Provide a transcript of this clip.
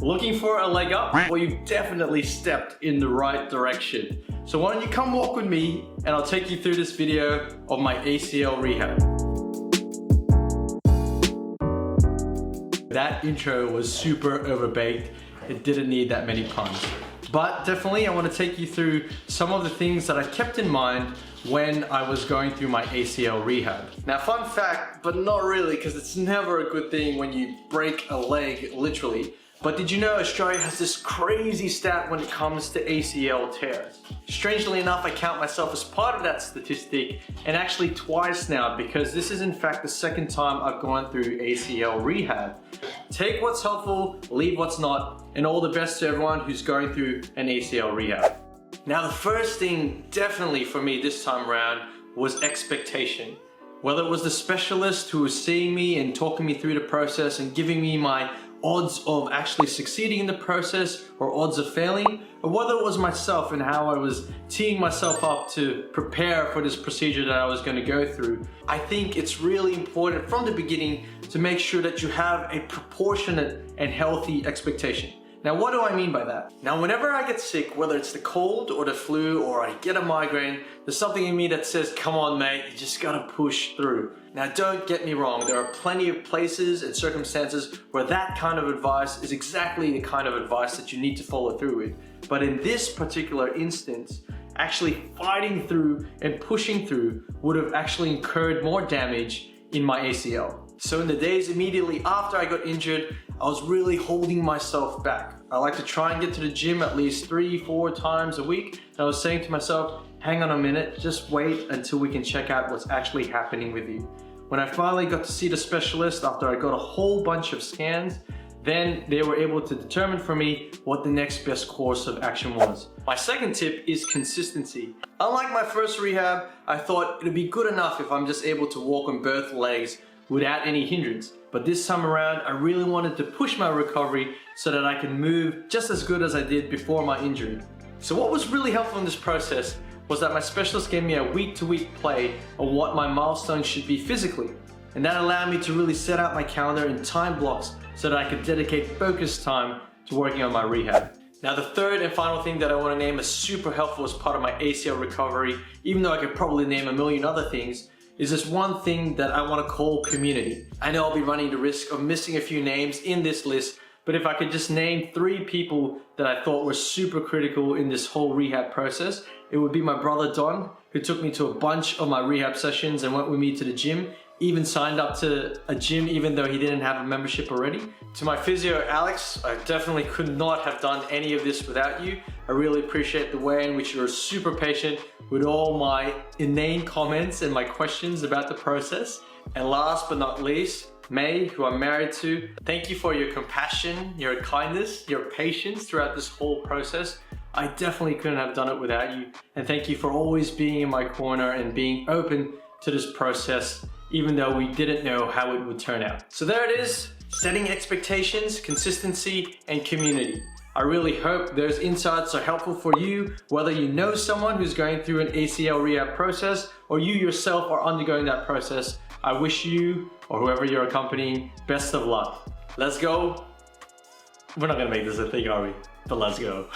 Looking for a leg up? Well, you've definitely stepped in the right direction. So why don't you come walk with me and I'll take you through this video of my ACL rehab. That intro was super overbaked. It didn't need that many puns. But definitely I want to take you through some of the things that I kept in mind when I was going through my ACL rehab. Now, fun fact, but not really, because it's never a good thing when you break a leg, literally. But did you know Australia has this crazy stat when it comes to ACL tears? Strangely enough, I count myself as part of that statistic, and actually twice now, because this is in fact the second time I've gone through ACL rehab. Take what's helpful, leave what's not, and all the best to everyone who's going through an ACL rehab. Now, the first thing definitely for me this time around was expectation. Whether it was the specialist who was seeing me and talking me through the process and giving me my odds of actually succeeding in the process or odds of failing, or whether it was myself and how I was teeing myself up to prepare for this procedure that I was going to go through. I think it's really important from the beginning to make sure that you have a proportionate and healthy expectation. Now, what do I mean by that? Now, whenever I get sick, whether it's the cold or the flu or I get a migraine, there's something in me that says, come on mate, you just gotta push through. Now, don't get me wrong, there are plenty of places and circumstances where that kind of advice is exactly the kind of advice that you need to follow through with. But in this particular instance, actually fighting through and pushing through would have actually incurred more damage in my ACL. So in the days immediately after I got injured, I was really holding myself back. I like to try and get to the gym at least 3-4 times a week. And I was saying to myself, hang on a minute, just wait until we can check out what's actually happening with you. When I finally got to see the specialist after I got a whole bunch of scans, then they were able to determine for me what the next best course of action was. My second tip is consistency. Unlike my first rehab, I thought it'd be good enough if I'm just able to walk on both legs without any hindrance. But this time around, I really wanted to push my recovery so that I can move just as good as I did before my injury. So what was really helpful in this process was that my specialist gave me a week-to-week play on what my milestones should be physically. And that allowed me to really set out my calendar in time blocks so that I could dedicate focused time to working on my rehab. Now, the third and final thing that I want to name as super helpful as part of my ACL recovery, even though I could probably name a million other things, is this one thing that I want to call community. I know I'll be running the risk of missing a few names in this list, but if I could just name 3 people that I thought were super critical in this whole rehab process, it would be my brother Don, who took me to a bunch of my rehab sessions and went with me to the gym, even signed up to a gym even though he didn't have a membership already. To my physio Alex, I definitely could not have done any of this without you. I really appreciate the way in which you were super patient with all my inane comments and my questions about the process. And last but not least, May, who I'm married to, thank you for your compassion, your kindness, your patience throughout this whole process. I definitely couldn't have done it without you. And thank you for always being in my corner and being open to this process, even though we didn't know how it would turn out. So there it is, setting expectations, consistency, and community. I really hope those insights are helpful for you, whether you know someone who's going through an ACL rehab process or you yourself are undergoing that process. I wish you, or whoever you're accompanying, best of luck. Let's go. We're not gonna make this a thing, are we? But let's go.